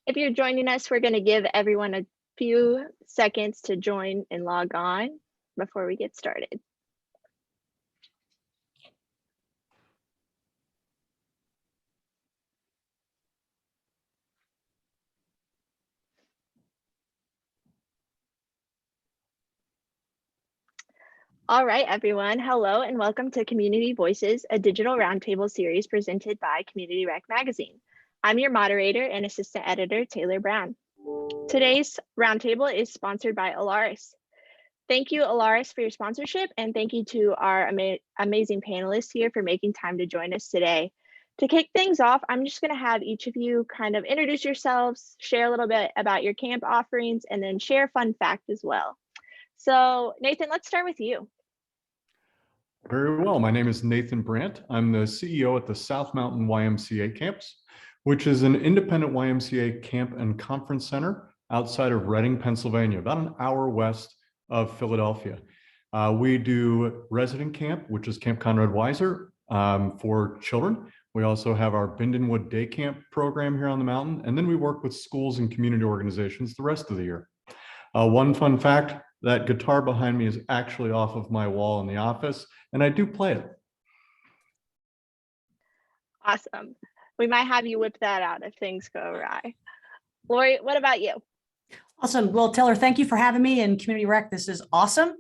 If you're joining us, we're going to give everyone a few seconds to join and log on before we get started. All right, everyone. Hello and welcome to Community Voices, a digital roundtable series presented by Community Rec Magazine. I'm your moderator and assistant editor, Taylor Brown. Today's roundtable is sponsored by Alaris. Thank you, Alaris, for your sponsorship, and thank you to our amazing panelists here for making time to join us today. To kick things off, I'm just going to have each of you kind of introduce yourselves, share a little bit about your camp offerings, and then share a fun fact as well. So, Nathan, let's start with you. Very well. My name is Nathan Brant. I'm the CEO at the South Mountain YMCA Camps, which is an independent YMCA camp and conference center outside of Reading, Pennsylvania, about an hour west of Philadelphia. We do resident camp, which is Camp Conrad Weiser for children. We also have our Bindenwood Day Camp program here on the mountain, and then we work with schools and community organizations the rest of the year. One fun fact, that guitar behind me is actually off of my wall in the office, and I do play it. Awesome. We might have you whip that out if things go awry. Laurie, what about you? Awesome. Well, Taylor, thank you for having me in Community Rec. This is awesome.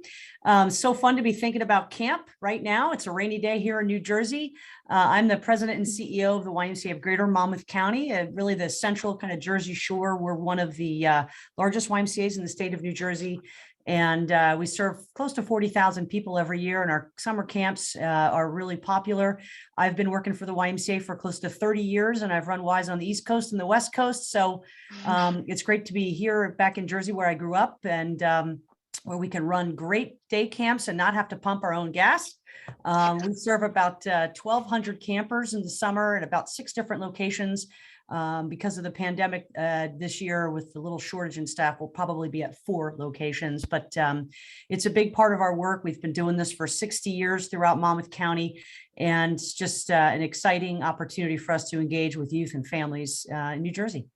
So fun to be thinking about camp right now. It's a rainy day here in New Jersey. I'm the president and CEO of the YMCA of Greater Monmouth County, really the central kind of Jersey Shore. We're one of the largest YMCAs in the state of New Jersey. And we serve close to 40,000 people every year, and our summer camps are really popular. I've been working for the YMCA for close to 30 years, and I've run Ys on the East Coast and the West Coast. So it's great to be here back in Jersey where I grew up, and where we can run great day camps and not have to pump our own gas. We serve about 1,200 campers in the summer at about 6 different locations. Because of the pandemic this year, with the little shortage in staff, we'll probably be at 4 locations, but it's a big part of our work. We've been doing this for 60 years throughout Monmouth County, and it's just an exciting opportunity for us to engage with youth and families in New Jersey.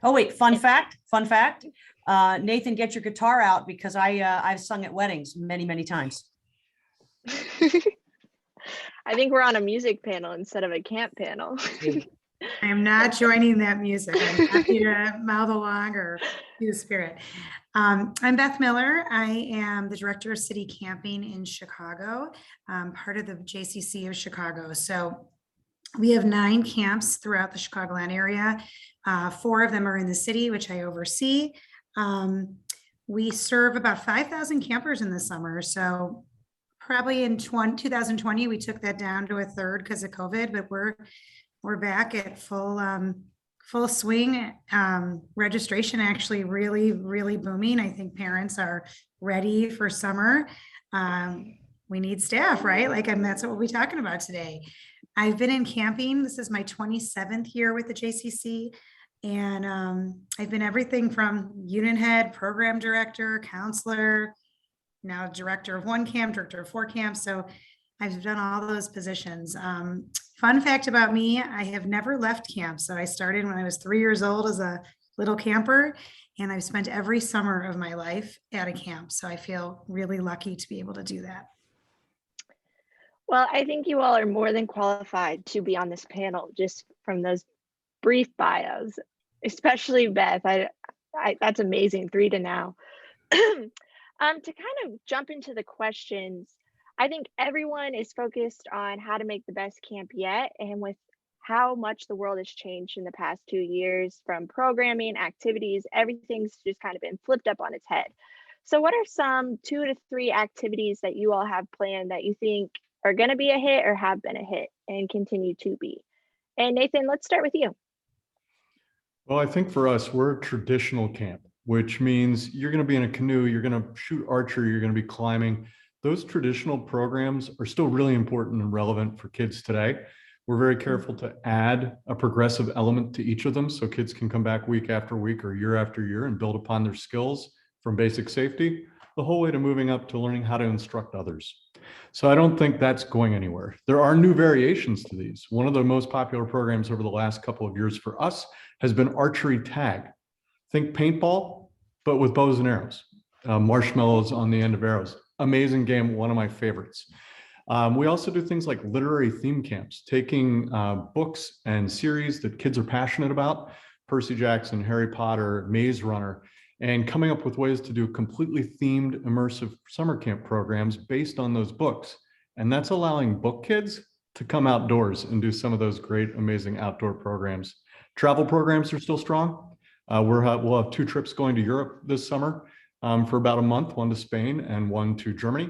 Oh wait, fun fact, Nathan, get your guitar out, because I've sung at weddings many, many times. I think we're on a music panel instead of a camp panel. I am not joining that music. I'm happy to mouth along or do the spirit. I'm Beth Miller. I am the director of city camping in Chicago, part of the JCC of Chicago. So we have 9 camps throughout the Chicagoland area. 4 of them are in the city, which I oversee. We serve about 5,000 campers in the summer. So probably in 2020, we took that down to a third because of COVID, but we're back at full swing. Registration actually really booming. I think parents are ready for summer. We need staff, right? That's what we'll be talking about today. I've been in camping. This is my 27th year with the JCC. And I've been everything from unit head, program director, counselor, now director of 1 camp, director of 4 camps. So I've done all those positions. Fun fact about me, I have never left camp. So I started when I was 3 years old as a little camper, and I've spent every summer of my life at a camp. So I feel really lucky to be able to do that. Well, I think you all are more than qualified to be on this panel just from those brief bios, especially Beth. That's amazing, 3 to now. To kind of jump into the questions, I think everyone is focused on how to make the best camp yet, and with how much the world has changed in the past 2 years, from programming, activities, everything's just kind of been flipped up on its head. So what are some 2 to 3 activities that you all have planned that you think are going to be a hit or have been a hit and continue to be? And Nathan, let's start with you. Well, I think for us, we're a traditional camp, which means you're going to be in a canoe, you're going to shoot archery, you're going to be climbing. Those traditional programs are still really important and relevant for kids today. We're very careful to add a progressive element to each of them so kids can come back week after week or year after year and build upon their skills from basic safety the whole way to moving up to learning how to instruct others. So I don't think that's going anywhere. There are new variations to these. One of the most popular programs over the last couple of years for us has been archery tag. Think paintball, but with bows and arrows, marshmallows on the end of arrows. Amazing game, one of my favorites. We also do things like literary theme camps, taking books and series that kids are passionate about, Percy Jackson, Harry Potter, Maze Runner, and coming up with ways to do completely themed, immersive summer camp programs based on those books. And that's allowing book kids to come outdoors and do some of those great, amazing outdoor programs. Travel programs are still strong. We'll have 2 trips going to Europe this summer for about a month, one to Spain and one to Germany.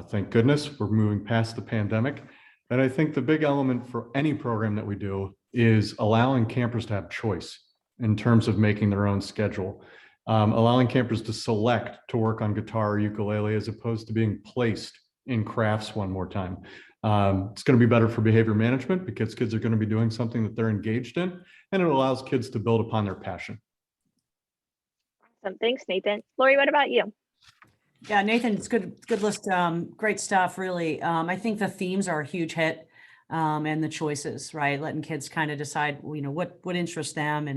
Thank goodness we're moving past the pandemic. And I think the big element for any program that we do is allowing campers to have choice in terms of making their own schedule, allowing campers to select to work on guitar or ukulele as opposed to being placed in crafts one more time. It's going to be better for behavior management because kids are going to be doing something that they're engaged in, and it allows kids to build upon their passion. Awesome. Thanks, Nathan. Laurie, what about you? Yeah, Nathan, it's good list. Great stuff, really. I think the themes are a huge hit, and the choices, right? Letting kids kind of decide, what interests them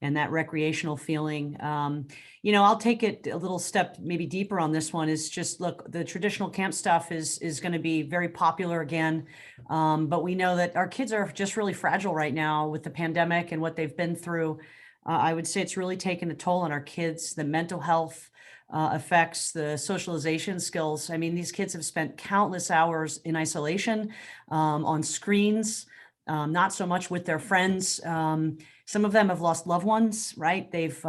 and that recreational feeling. I'll take it a little step maybe deeper on this one is just, look, the traditional camp stuff is going to be very popular again. But we know that our kids are just really fragile right now with the pandemic and what they've been through. I would say it's really taken a toll on our kids, the mental health effects, the socialization skills. I mean, these kids have spent countless hours in isolation, on screens, not so much with their friends. Some of them have lost loved ones, right? They've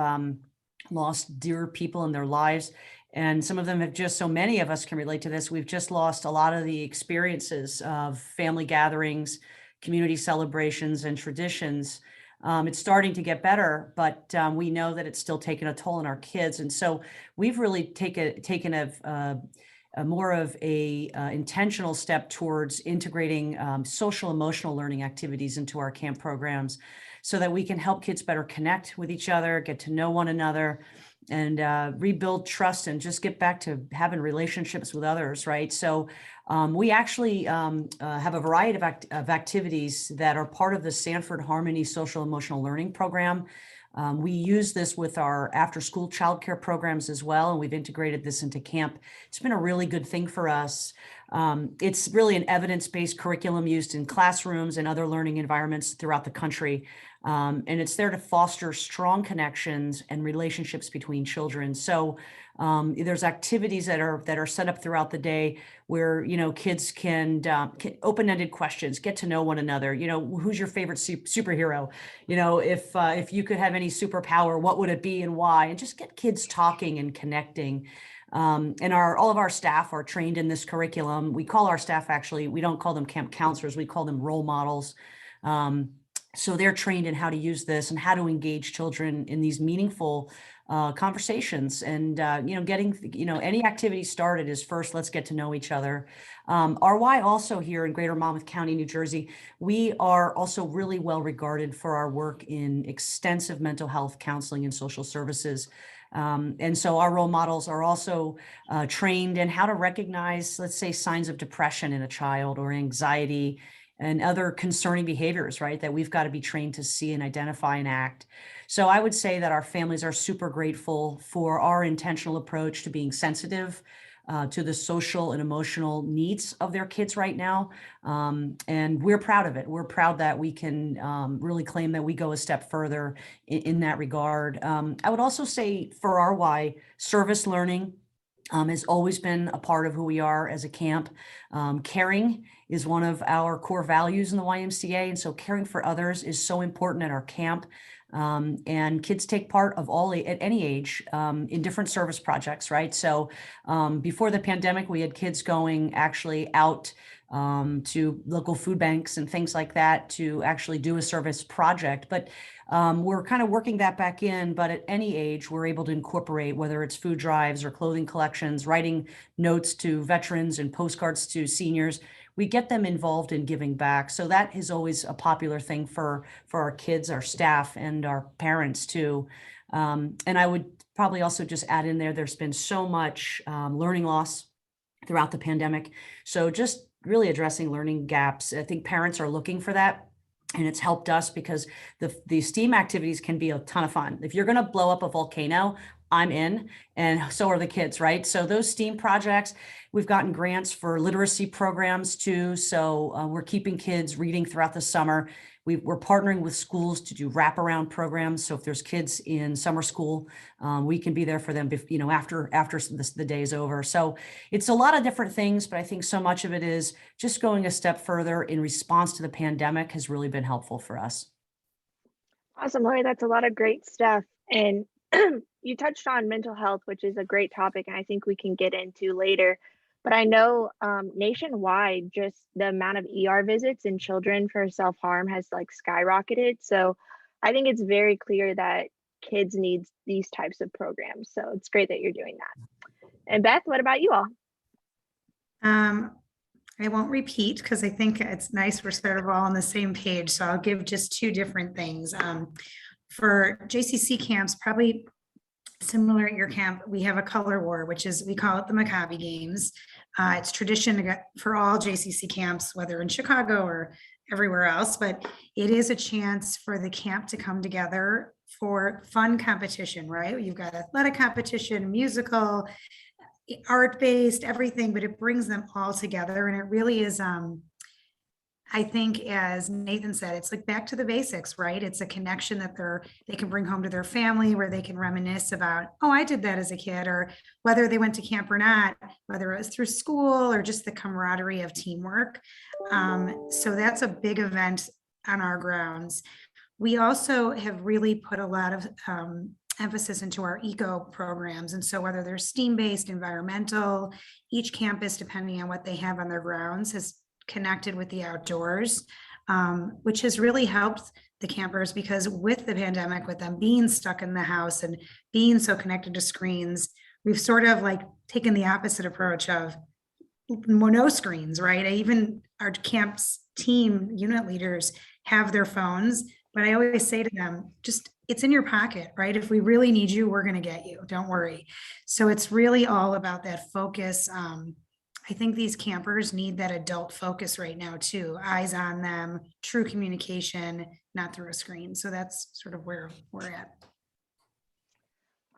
lost dear people in their lives. And some of them have just, so many of us can relate to this. We've just lost a lot of the experiences of family gatherings, community celebrations, and traditions. It's starting to get better, but we know that it's still taking a toll on our kids. And so we've really taken a more of a intentional step towards integrating social emotional learning activities into our camp programs so that we can help kids better connect with each other, get to know one another, and rebuild trust and just get back to having relationships with others, right? So we actually have a variety of activities that are part of the Sanford Harmony Social Emotional Learning Program. We use this with our after-school childcare programs as well, and we've integrated this into camp. It's been a really good thing for us. It's really an evidence-based curriculum used in classrooms and other learning environments throughout the country. And it's there to foster strong connections and relationships between children. So there's activities that are set up throughout the day where, kids can open-ended questions, get to know one another. Who's your favorite superhero? If you could have any superpower, what would it be and why? And just get kids talking and connecting. And all of our staff are trained in this curriculum. We call our staff, actually, we don't call them camp counselors, we call them role models. So they're trained in how to use this and how to engage children in these meaningful conversations. And getting any activity started is first, let's get to know each other. RY also here in Greater Monmouth County, New Jersey, we are also really well regarded for our work in extensive mental health counseling and social services. And so our role models are also trained in how to recognize, let's say, signs of depression in a child or anxiety and other concerning behaviors, right, that we've got to be trained to see and identify and act. So I would say that our families are super grateful for our intentional approach to being sensitive to the social and emotional needs of their kids right now. And we're proud of it. We're proud that we can really claim that we go a step further in that regard. I would also say for RY, service learning has always been a part of who we are as a camp. Caring is one of our core values in the YMCA. And so caring for others is so important at our camp. And kids take part of at any age in different service projects, right? So before the pandemic, we had kids going actually out to local food banks and things like that to actually do a service project. But we're kind of working that back in, but at any age, we're able to incorporate, whether it's food drives or clothing collections, writing notes to veterans and postcards to seniors. We get them involved in giving back. So that is always a popular thing for our kids, our staff, and our parents too. And I would probably also just add in there's been so much learning loss throughout the pandemic. So just really addressing learning gaps. I think parents are looking for that. And it's helped us because the STEAM activities can be a ton of fun. If you're going to blow up a volcano, I'm in, and so are the kids, right? So those STEAM projects, we've gotten grants for literacy programs too. So we're keeping kids reading throughout the summer. We're partnering with schools to do wraparound programs. So if there's kids in summer school, we can be there for them, after the day is over. So it's a lot of different things, but I think so much of it is just going a step further in response to the pandemic has really been helpful for us. Awesome, Laurie. That's a lot of great stuff. And you touched on mental health, which is a great topic, and I think we can get into later. But I know nationwide, just the amount of ER visits in children for self-harm has like skyrocketed. So I think it's very clear that kids need these types of programs. So it's great that you're doing that. And Beth, what about you all? I won't repeat because I think it's nice we're sort of all on the same page. So I'll give just two different things. For JCC camps, probably similar at your camp, we have a color war, which is, we call it the Maccabi Games. It's tradition for all JCC camps, whether in Chicago or everywhere else, but it is a chance for the camp to come together for fun competition, right? You've got athletic competition, musical, art-based, everything, but it brings them all together. And it really is, I think, as Nathan said, it's like back to the basics, right? It's a connection that they can bring home to their family, where they can reminisce about, oh, I did that as a kid, or whether they went to camp or not, whether it was through school or just the camaraderie of teamwork. So that's a big event on our grounds. We also have really put a lot of emphasis into our eco programs. And so whether they're STEAM-based, environmental, each campus, depending on what they have on their grounds, has connected with the outdoors, which has really helped the campers, because with the pandemic, with them being stuck in the house and being so connected to screens, we've sort of like taken the opposite approach of no screens, right? Even our camp's team unit leaders have their phones, but I always say to them, just, it's in your pocket, right? If we really need you, we're going to get you. Don't worry. So it's really all about that focus. I think these campers need that adult focus right now too, eyes on them, true communication, not through a screen. So that's sort of where we're at.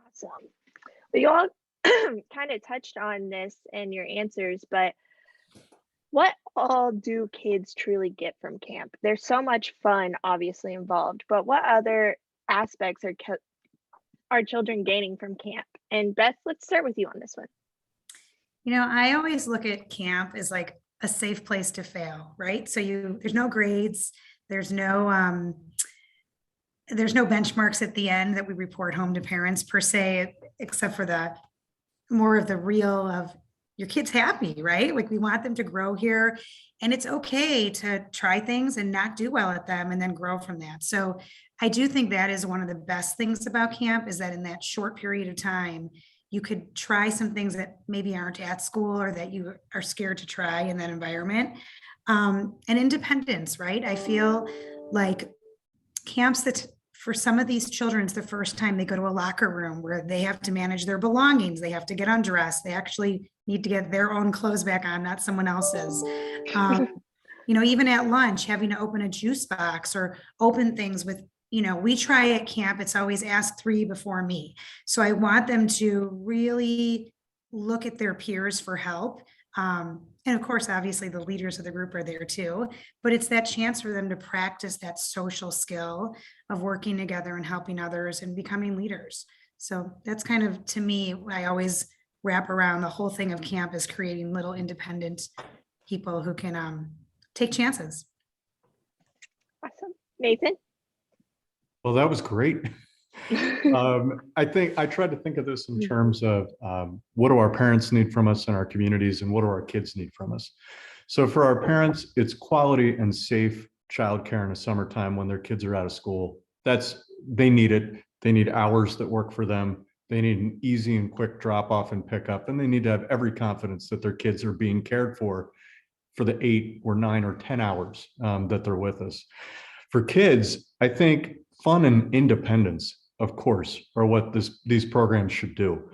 Awesome. Well, you all kind of touched on this in your answers, but what all do kids truly get from camp? There's so much fun obviously involved, but what other aspects are children gaining from camp? And Beth, let's start with you on this one. You know, I always look at camp as like a safe place to fail, right? So there's no grades, there's no benchmarks at the end that we report home to parents per se, except for the more of the real of your kid's happy, right? Like we want them to grow here, and it's okay to try things and not do well at them and then grow from that. So I do think that is one of the best things about camp, is that in that short period of time, you could try some things that maybe aren't at school or that you are scared to try in that environment. And independence, right? I feel like camps that for some of these children, it's the first time they go to a locker room where they have to manage their belongings. They have to get undressed. They actually need to get their own clothes back on, not someone else's. You know, even at lunch, having to open a juice box or open things with, you know, we try at camp, it's always ask 3 before me. So I want them to really look at their peers for help. And of course, obviously the leaders of the group are there too, but it's that chance for them to practice that social skill of working together and helping others and becoming leaders. So that's kind of, to me, I always wrap around the whole thing of camp is creating little independent people who can take chances. Awesome. Nathan? Well, that was great. I think I tried to think of this in terms of what do our parents need from us in our communities and what do our kids need from us? So for our parents, it's quality and safe childcare in the summertime when their kids are out of school. They need it. They need hours that work for them. They need an easy and quick drop off and pick up, and they need to have every confidence that their kids are being cared for the 8 or 9 or 10 hours that they're with us. For kids, I think fun and independence, of course, are what these programs should do.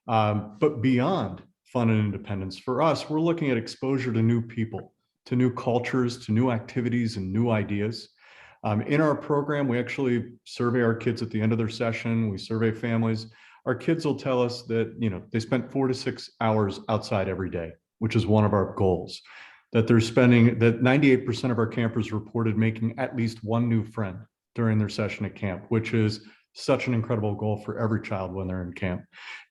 But beyond fun and independence. For us, we're looking at exposure to new people, to new cultures, to new activities and new ideas. In our program, we actually survey our kids at the end of their session. We survey families. Our kids will tell us that, they spent 4 to 6 hours outside every day, which is one of our goals. That 98% of our campers reported making at least one new friend during their session at camp, which is such an incredible goal for every child when they're in camp.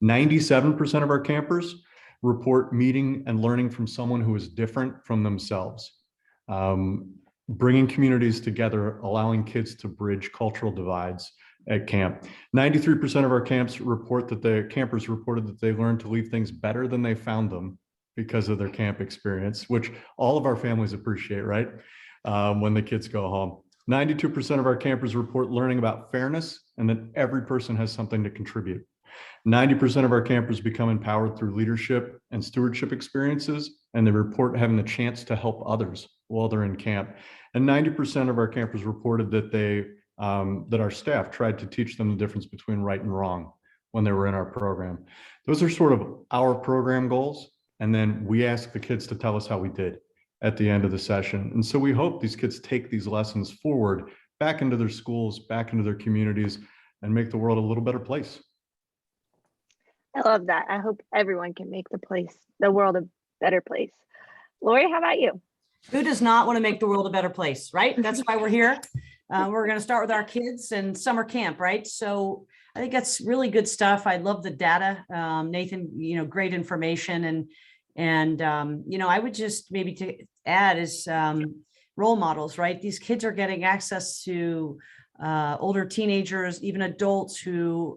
97% of our campers report meeting and learning from someone who is different from themselves. Bringing communities together, allowing kids to bridge cultural divides at camp. 93% of our campers reported that they learned to leave things better than they found them because of their camp experience, which all of our families appreciate, right? When the kids go home. 92% of our campers report learning about fairness and that every person has something to contribute. 90% of our campers become empowered through leadership and stewardship experiences, and they report having the chance to help others while they're in camp. And 90% of our campers reported that that our staff tried to teach them the difference between right and wrong when they were in our program. Those are sort of our program goals. And then we ask the kids to tell us how we did at the end of the session. And so we hope these kids take these lessons forward back into their schools, back into their communities, and make the world a little better place. I love that. I hope everyone can make the world a better place. Laurie, how about you? Who does not want to make the world a better place, right? That's why we're here. We're going to start with our kids and summer camp, right? So I think that's really good stuff. I love the data. Nathan, great information. And I would just maybe to add is role models, right? These kids are getting access to older teenagers, even adults who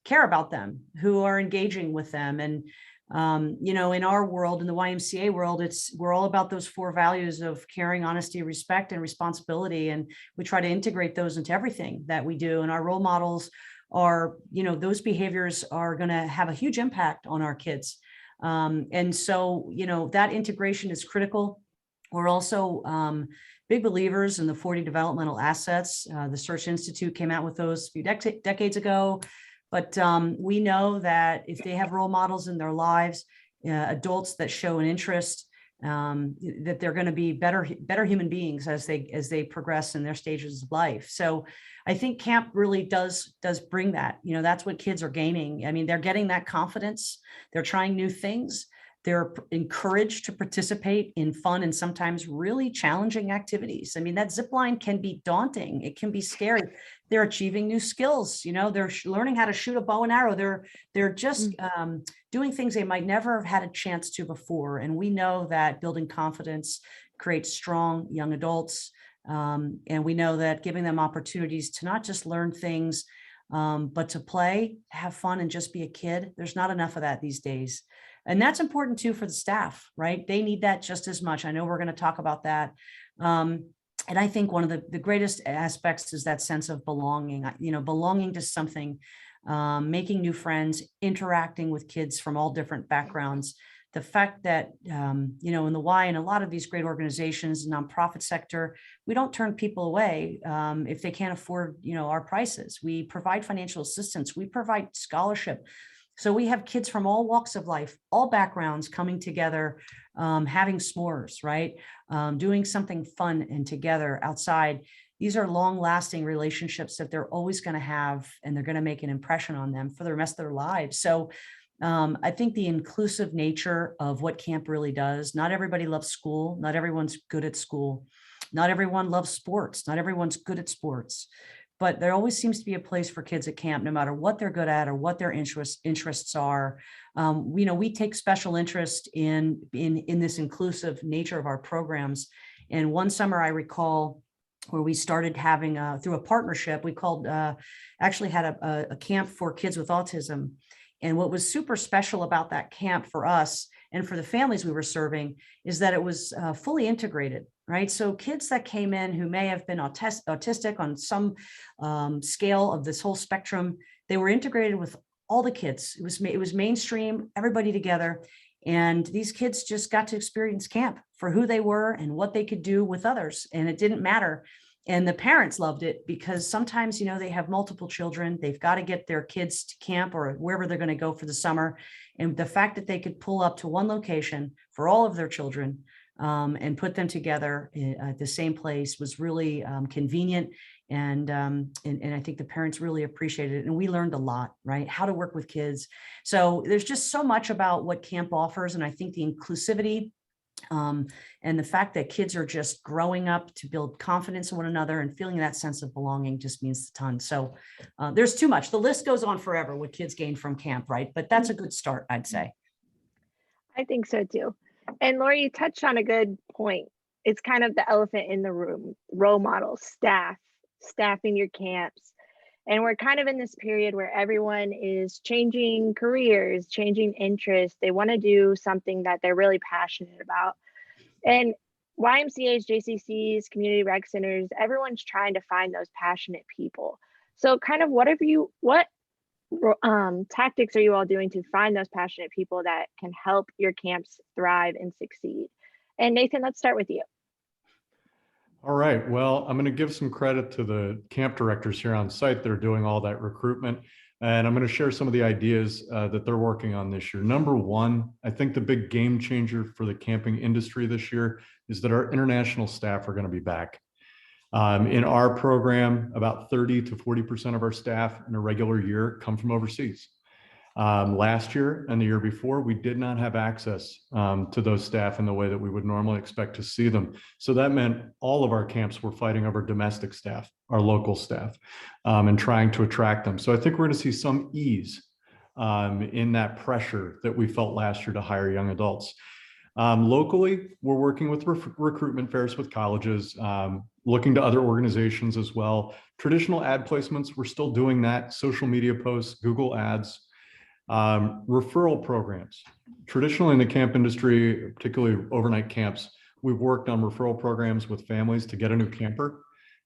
care about them, who are engaging with them. And, in our world, in the YMCA world, we're all about those 4 values of caring, honesty, respect, and responsibility. And we try to integrate those into everything that we do. And our role models are, those behaviors are going to have a huge impact on our kids. And so, that integration is critical. We're also big believers in the 40 developmental assets. The Search Institute came out with those a few decades ago. But we know that if they have role models in their lives, adults that show an interest, that they're going to be better human beings as they progress in their stages of life. So I think camp really does bring that. That's what kids are gaining. I mean, they're getting that confidence. They're trying new things. They're encouraged to participate in fun and sometimes really challenging activities. I mean, that zip line can be daunting. It can be scary. They're achieving new skills. They're learning how to shoot a bow and arrow. They're just doing things they might never have had a chance to before. And we know that building confidence creates strong young adults. And we know that giving them opportunities to not just learn things, but to play, have fun, and just be a kid. There's not enough of that these days. And that's important too for the staff, right? They need that just as much. I know we're going to talk about that. And I think one of the greatest aspects is that sense of belonging, belonging to something, making new friends, interacting with kids from all different backgrounds. The fact that, in the Y and a lot of these great organizations, nonprofit sector, we don't turn people away if they can't afford, our prices. We provide financial assistance. We provide scholarship. So we have kids from all walks of life, all backgrounds coming together, having s'mores, right? Doing something fun and together outside. These are long-lasting relationships that they're always going to have, and they're going to make an impression on them for the rest of their lives. So I think the inclusive nature of what camp really does, not everybody loves school. Not everyone's good at school. Not everyone loves sports. Not everyone's good at sports. But there always seems to be a place for kids at camp, no matter what they're good at or what their interests are. We take special interest in this inclusive nature of our programs. And one summer I recall where we started having through a partnership, we called actually had a camp for kids with autism. And what was super special about that camp for us and for the families we were serving is that it was fully integrated, right? So kids that came in who may have been autistic on some scale of this whole spectrum, they were integrated with all the kids. It was mainstream, everybody together. And these kids just got to experience camp for who they were and what they could do with others. And it didn't matter And the parents loved it because sometimes, they have multiple children. They've got to get their kids to camp or wherever they're going to go for the summer. And the fact that they could pull up to one location for all of their children and put them together at the same place was really convenient. And I think the parents really appreciated it. And we learned a lot, right? How to work with kids. So there's just so much about what camp offers. And I think the inclusivity and the fact that kids are just growing up to build confidence in one another and feeling that sense of belonging just means a ton. So there's too much. The list goes on forever what kids gain from camp, right? But that's a good start, I'd say. I think so too. And Laurie, you touched on a good point. It's kind of the elephant in the room, role models, staffing your camps. And we're kind of in this period where everyone is changing careers, changing interests. They want to do something that they're really passionate about. And YMCAs, JCCs, community rec centers, everyone's trying to find those passionate people. So kind of what tactics are you all doing to find those passionate people that can help your camps thrive and succeed? And Nathan, let's start with you. All right. Well, I'm going to give some credit to the camp directors here on site that are doing all that recruitment. And I'm going to share some of the ideas that they're working on this year. Number one, I think the big game changer for the camping industry this year is that our international staff are going to be back. In our program, about 30 to 40% of our staff in a regular year come from overseas. Last year and the year before, we did not have access to those staff in the way that we would normally expect to see them. So that meant all of our camps were fighting over domestic staff, our local staff, and trying to attract them. So I think we're going to see some ease in that pressure that we felt last year to hire young adults. Locally, we're working with recruitment fairs with colleges, looking to other organizations as well. Traditional ad placements, we're still doing that. Social media posts, Google ads. Referral programs. Traditionally in the camp industry, particularly overnight camps, we've worked on referral programs with families to get a new camper.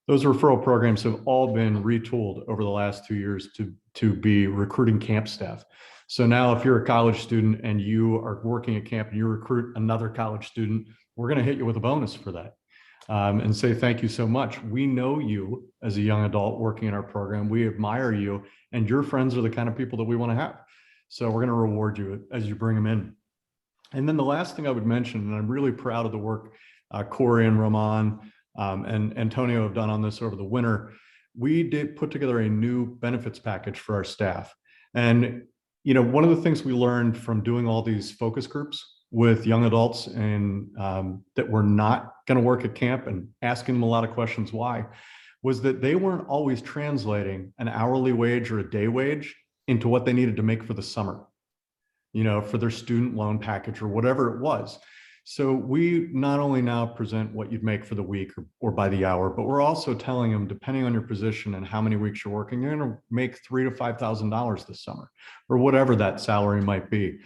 Those referral programs have all been retooled over the last 2 years to be recruiting camp staff. So now if you're a college student and you are working at camp and you recruit another college student, we're going to hit you with a bonus for that and say thank you so much. We know you as a young adult working in our program. We admire you, and your friends are the kind of people that we want to have. So we're going to reward you as you bring them in. And then the last thing I would mention, and I'm really proud of the work Corey and Roman and Antonio have done on this over the winter, we did put together a new benefits package for our staff. And, one of the things we learned from doing all these focus groups with young adults and that were not going to work at camp and asking them a lot of questions why, was that they weren't always translating an hourly wage or a day wage into what they needed to make for the summer, for their student loan package or whatever it was. So we not only now present what you'd make for the week or by the hour, but we're also telling them, depending on your position and how many weeks you're working, you're going to make $3,000 to $5,000 this summer, or whatever that salary might be.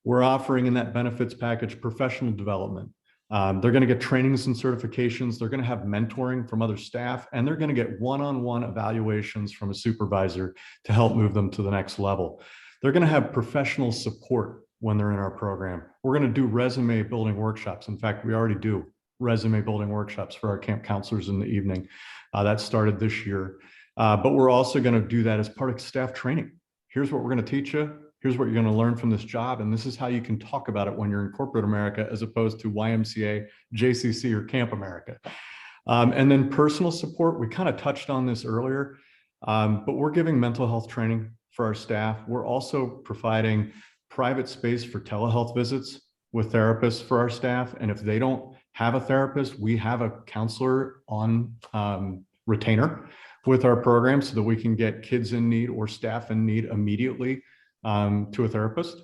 We're offering in that benefits package professional development. They're going to get trainings and certifications. They're going to have mentoring from other staff, and they're going to get one-on-one evaluations from a supervisor to help move them to the next level. They're going to have professional support when they're in our program. We're going to do resume building workshops. In fact, we already do resume building workshops for our camp counselors in the evening. That started this year. But we're also going to do that as part of staff training. Here's what we're going to teach you. Here's what you're going to learn from this job. And this is how you can talk about it when you're in corporate America, as opposed to YMCA, JCC, or Camp America. And then personal support, we kind of touched on this earlier, but we're giving mental health training for our staff. We're also providing private space for telehealth visits with therapists for our staff. And if they don't have a therapist, we have a counselor on retainer with our program so that we can get kids in need or staff in need immediately to a therapist.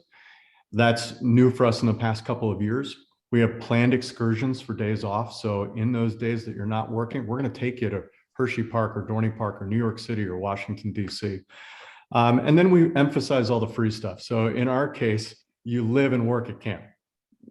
That's new for us in the past couple of years. We have planned excursions for days off. So in those days that you're not working, we're going to take you to Hershey Park or Dorney Park or New York City or Washington, D.C. And then we emphasize all the free stuff. So in our case, you live and work at camp.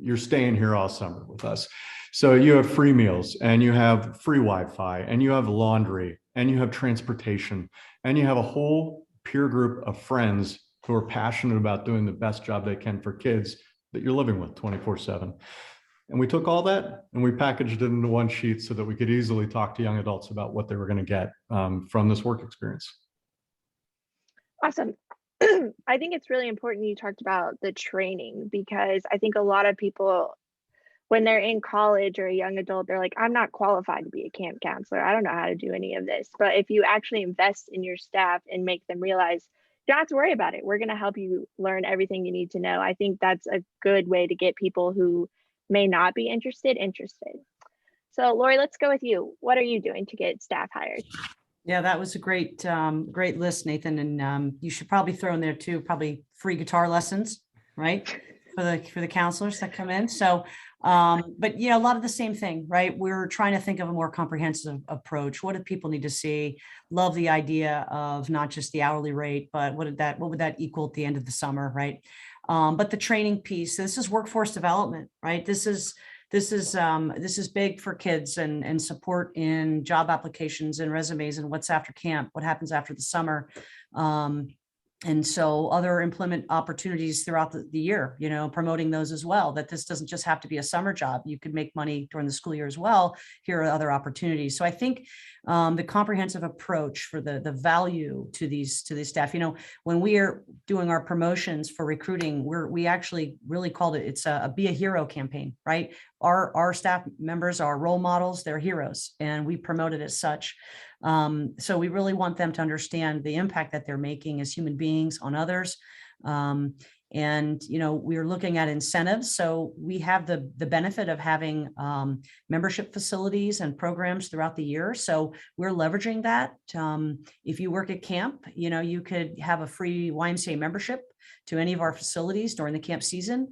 You're staying here all summer with us. So you have free meals, and you have free Wi-Fi, and you have laundry, and you have transportation, and you have a whole peer group of friends who are passionate about doing the best job they can for kids that you're living with 24/7. And we took all that and we packaged it into one sheet so that we could easily talk to young adults about what they were going to get from this work experience. Awesome. I think it's really important you talked about the training, because I think a lot of people, when they're in college or a young adult, they're like, I'm not qualified to be a camp counselor. I don't know how to do any of this. But if you actually invest in your staff and make them realize, you don't have to worry about it, we're going to help you learn everything you need to know. I think that's a good way to get people who may not be interested. So Laurie, let's go with you. What are you doing to get staff hired? Yeah, that was a great list, Nathan. And you should probably throw in there too, probably free guitar lessons, right? For the counselors that come in. So, but a lot of the same thing, right? We're trying to think of a more comprehensive approach. What do people need to see? Love the idea of not just the hourly rate, but what would that equal at the end of the summer, right? But the training piece, this is workforce development, right? This is big for kids and support in job applications and resumes and what's after camp, what happens after the summer. And so other employment opportunities throughout the year, promoting those as well, that this doesn't just have to be a summer job. You could make money during the school year as well. Here are other opportunities. So I think the comprehensive approach for the value to these staff, when we are doing our promotions for recruiting, we actually really called it's a Be a Hero campaign, right? Our staff members are role models, they're heroes, and we promote it as such. So we really want them to understand the impact that they're making as human beings on others. And, we're looking at incentives. So we have the benefit of having membership facilities and programs throughout the year. So we're leveraging that. If you work at camp, you could have a free YMCA membership to any of our facilities during the camp season,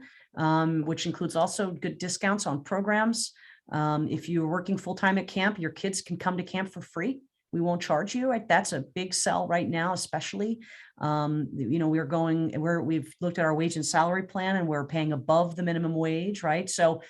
which includes also good discounts on programs. If you're working full-time at camp, your kids can come to camp for free. We won't charge you, right? That's a big sell right now, especially. We've looked at our wage and salary plan, and we're paying above the minimum wage, right? So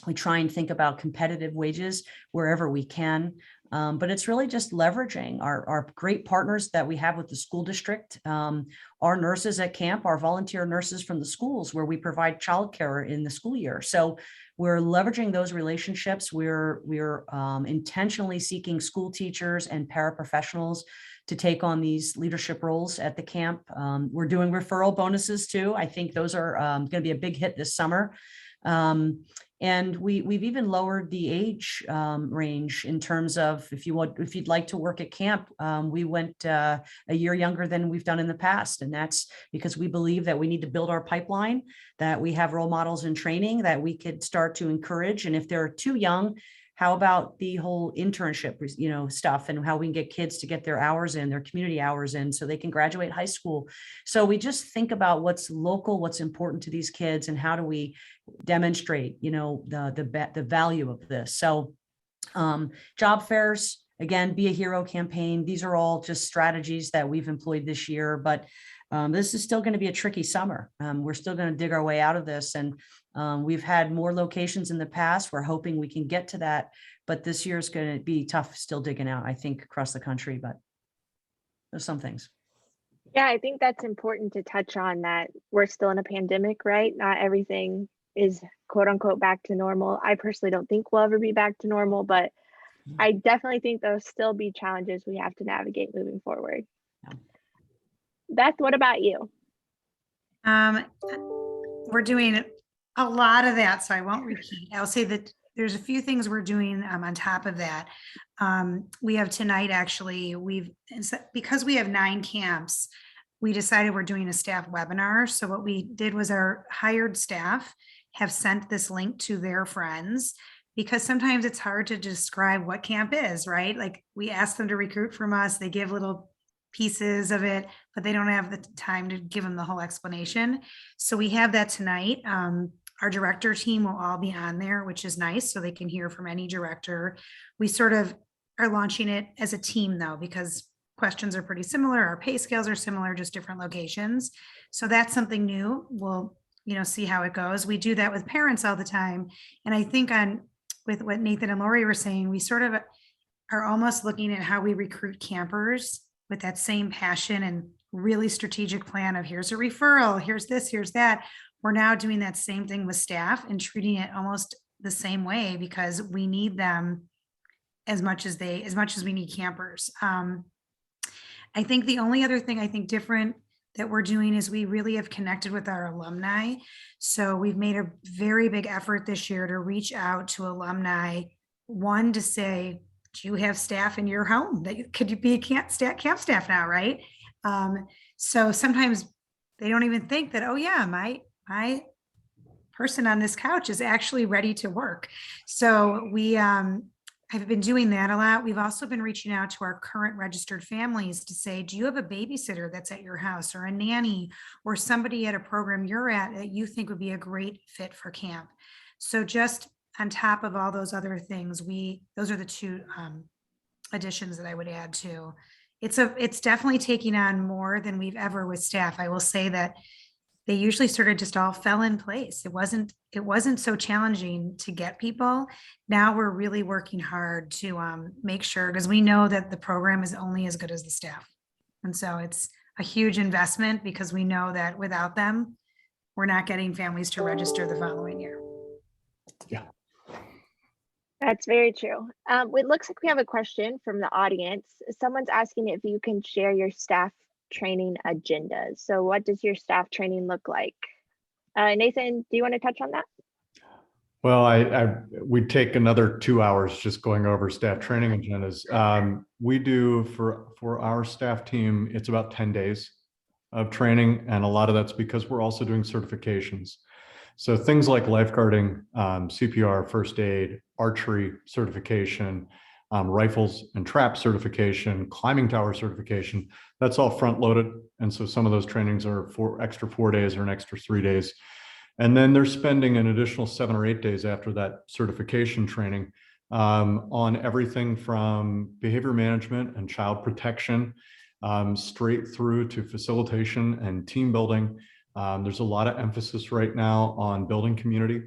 we try and think about competitive wages wherever we can. But it's really just leveraging our great partners that we have with the school district, our nurses at camp, our volunteer nurses from the schools where we provide childcare in the school year. So we're leveraging those relationships. We're intentionally seeking school teachers and paraprofessionals to take on these leadership roles at the camp. We're doing referral bonuses too. I think those are going to be a big hit this summer. And we've even lowered the age range in terms of if you'd like to work at camp. We went a year younger than we've done in the past, and that's because we believe that we need to build our pipeline, that we have role models in training that we could start to encourage. And if they're too young, how about the whole internship, stuff, and how we can get kids to get their hours in, their community hours in, so they can graduate high school. So we just think about what's local, what's important to these kids, and how do we demonstrate, the value of this. So job fairs, again, Be a Hero campaign. These are all just strategies that we've employed this year, but this is still going to be a tricky summer. We're still going to dig our way out of this. And we've had more locations in the past. We're hoping we can get to that, but this year is going to be tough still digging out, I think, across the country, but there's some things. Yeah, I think that's important to touch on, that we're still in a pandemic, right? Not everything is quote unquote back to normal. I personally don't think we'll ever be back to normal, but I definitely think there'll still be challenges we have to navigate moving forward. Yeah. Beth, what about you? We're doing a lot of that, so I won't repeat. I'll say that there's a few things we're doing on top of that. We have tonight, actually, because we have 9 camps, we decided we're doing a staff webinar. So what we did was our hired staff have sent this link to their friends, because sometimes it's hard to describe what camp is, right? Like, we ask them to recruit from us, they give little pieces of it, but they don't have the time to give them the whole explanation. So we have that tonight. Our director team will all be on there, which is nice, so they can hear from any director. We sort of are launching it as a team though, because questions are pretty similar. Our pay scales are similar, just different locations. So that's something new. We'll, see how it goes. We do that with parents all the time. And I think with what Nathan and Laurie were saying, we sort of are almost looking at how we recruit campers with that same passion and really strategic plan of here's a referral, here's this, here's that. We're now doing that same thing with staff and treating it almost the same way because we need them as much as we need campers. I think the only other thing I think different that we're doing is we really have connected with our alumni. So we've made a very big effort this year to reach out to alumni, one to say, do you have staff in your home that could you be camp staff now, right? So sometimes they don't even think that, oh yeah, my person on this couch is actually ready to work. So we I've been doing that a lot. We've also been reaching out to our current registered families to say, do you have a babysitter that's at your house or a nanny or somebody at a program you're at that you think would be a great fit for camp? So just on top of all those other things, those are the two additions that I would add to. It's definitely taking on more than we've ever with staff. I will say that they usually sort of just all fell in place. It wasn't so challenging to get people. Now we're really working hard to make sure, because we know that the program is only as good as the staff. And so it's a huge investment because we know that without them, we're not getting families to register the following year. Yeah. That's very true. It looks like we have a question from the audience. Someone's asking if you can share your staff training agendas. So what does your staff training look like? Nathan, do you want to touch on that? Well, we'd take another 2 hours just going over staff training agendas. We do for our staff team, it's about 10 days of training. And a lot of that's because we're also doing certifications. So things like lifeguarding, CPR, first aid, archery certification, rifles and trap certification, climbing tower certification, that's all front loaded. And so some of those trainings are for extra 4 days or an extra 3 days. And then they're spending an additional 7 or 8 days after that certification training on everything from behavior management and child protection, straight through to facilitation and team building. There's a lot of emphasis right now on building community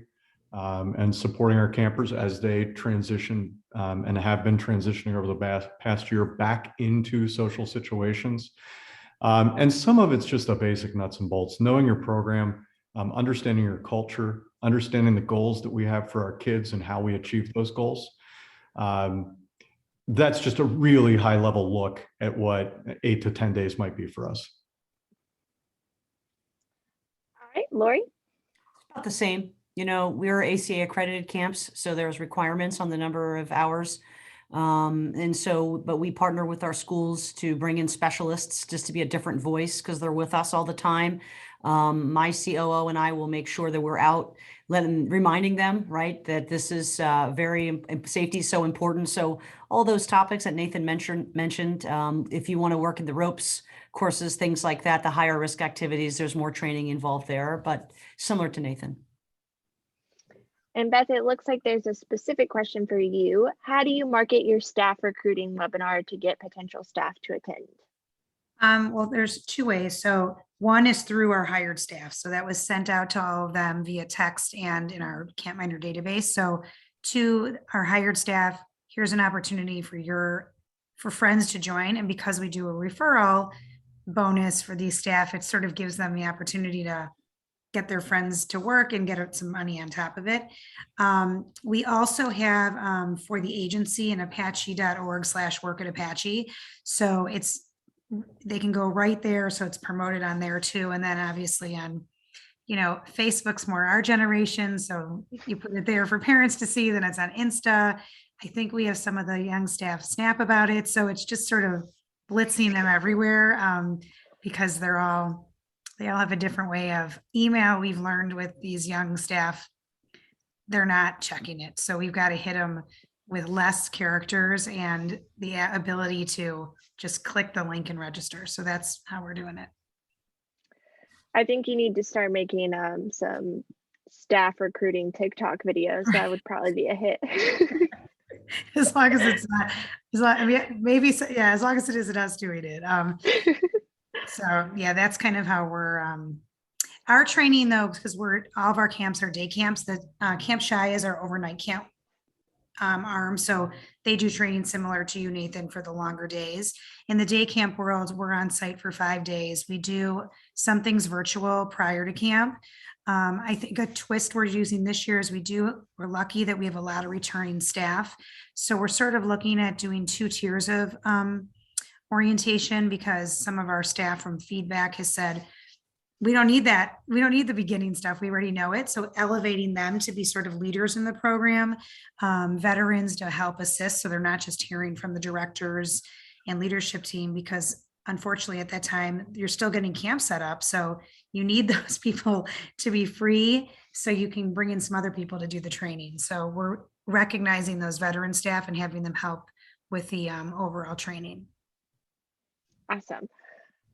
and supporting our campers as they transition and have been transitioning over the past year back into social situations. And some of it's just a basic nuts and bolts, knowing your program, understanding your culture, understanding the goals that we have for our kids and how we achieve those goals. That's just a really high level look at what 8 to 10 days might be for us. All right, Laurie? About the same. You know, we're ACA accredited camps, so there's requirements on the number of hours. But we partner with our schools to bring in specialists just to be a different voice because they're with us all the time. My COO and I will make sure that we're out reminding them, right, that this is safety is so important. So all those topics that Nathan mentioned, if you want to work in the ropes courses, things like that, the higher risk activities, there's more training involved there, but similar to Nathan. And Beth, it looks like there's a specific question for you. How do you market your staff recruiting webinar to get potential staff to attend? Well, there's 2 ways. So one is through our hired staff. So that was sent out to all of them via text and in our CampMinder database. So to our hired staff, here's an opportunity for friends to join. And because we do a referral bonus for these staff, it sort of gives them the opportunity to get their friends to work and get some money on top of it. We also have for the agency an apachi.org/work@Apachi. So they can go right there. So it's promoted on there too. And then obviously on, Facebook's more our generation. So you put it there for parents to see, then it's on Insta. I think we have some of the young staff snap about it. So it's just sort of blitzing them everywhere because they all have a different way of email. We've learned with these young staff, they're not checking it. So we've got to hit them with less characters and the ability to just click the link and register. So that's how we're doing it. I think you need to start making some staff recruiting TikTok videos. That would probably be a hit. As long as it's not, as long as it isn't us doing it. So yeah, that's kind of how we're, our training though, because all of our camps are day camps. The Camp Shy is our overnight camp. arm. So they do training similar to you, Nathan, for the longer days. In the day camp world, we're on site for 5 days. We do some things virtual prior to camp. I think a twist we're using this year is we're lucky that we have a lot of returning staff. So we're sort of looking at doing 2 tiers of orientation, because some of our staff from feedback has said, we don't need that. We don't need the beginning stuff. We already know it. So elevating them to be sort of leaders in the program, veterans to help assist. So they're not just hearing from the directors and leadership team, because unfortunately at that time you're still getting camp set up. So you need those people to be free so you can bring in some other people to do the training. So we're recognizing those veteran staff and having them help with the overall training. Awesome.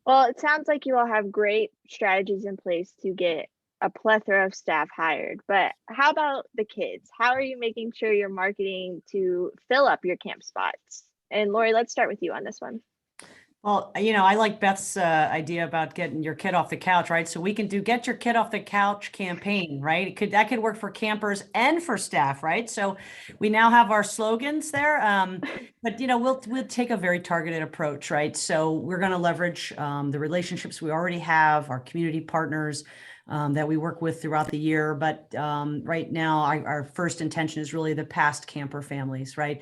Well, it sounds like you all have great strategies in place to get a plethora of staff hired, but how about the kids? How are you making sure you're marketing to fill up your camp spots? And Laurie, let's start with you on this one. Well, I like Beth's idea about getting your kid off the couch, right? So we can do Get Your Kid Off the Couch campaign, right? That could work for campers and for staff, right? So we now have our slogans there, but we'll take a very targeted approach, right? So we're going to leverage the relationships we already have, our community partners that we work with throughout the year. But right now, our first intention is really the past camper families, right?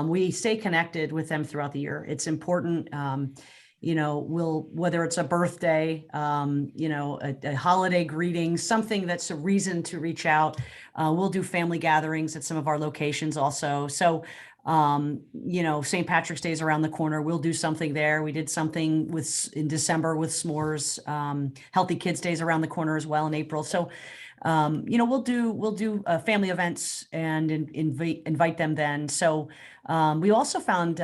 We stay connected with them throughout the year. It's important. Whether it's a birthday, a holiday greeting, something that's a reason to reach out. We'll do family gatherings at some of our locations also. So St. Patrick's Day is around the corner. We'll do something there. We did something in December with s'mores. Healthy Kids Days around the corner as well in April. So, we'll do family events and invite them then. So, we also found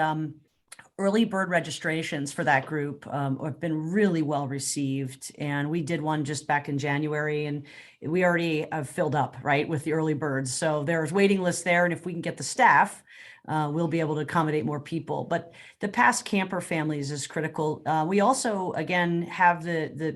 early bird registrations for that group have been really well received. And we did one just back in January, and we already have filled up, right, with the early birds. So there's waiting lists there. And if we can get the staff, we'll be able to accommodate more people. But the past camper families is critical. We also, again, have